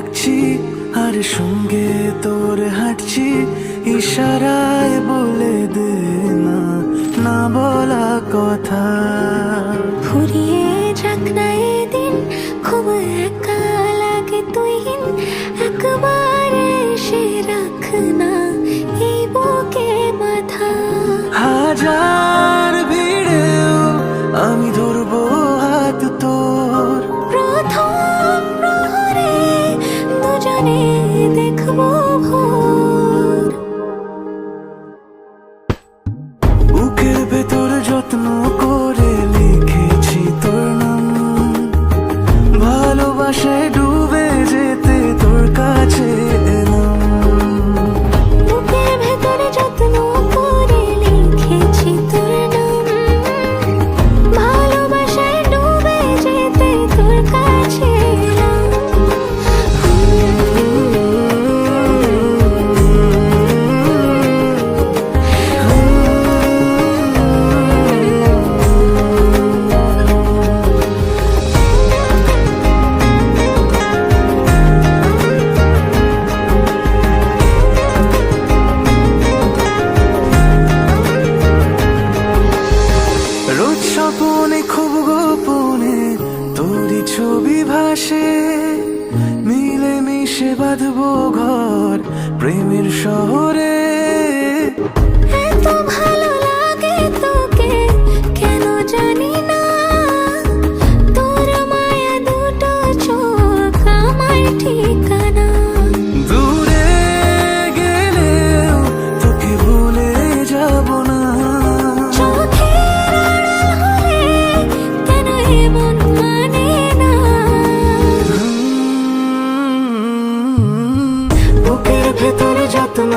ডাকছি আর সঙ্গে তোর হাঁটছি, ইশারায় বলে দে না না বলা কথা। ফুরিয়ে যাক না এদিন, খুব একা লাগে তুইহীন, একবার এসে রাখ না এই বুকে মাথা। হাজার ভিড়েও আমি ধরবো হাত তোর, প্রথম প্রহরে দুজনে দেখবো ভোর। বুকের ভেতর যত্ন করে লিখেছি তোর নাম, ভালোবাসায় ডুবে যেতে তোর কাছে এলাম। বুকের ভেতরে যত্ন করে লিখেছি তোর নাম, ভালোবাসায় ডুবে যেতে তোর কাছে এলাম। রোজ স্বপনে খুব গোপনে তোরই ছবি ভাসে, মিলে মিশে বাঁধবো ঘর প্রেমের শহরে। এত ভালো লাগে তোকে কেন জানি না, তোর মায়া দুটো চোখ আমার ঠিকানা। দূরে গেলেও তোকে ভুলে যাব না, চোখের আড়াল হলে কেন এমন মানে না। বুকের ভেতরে যত্ন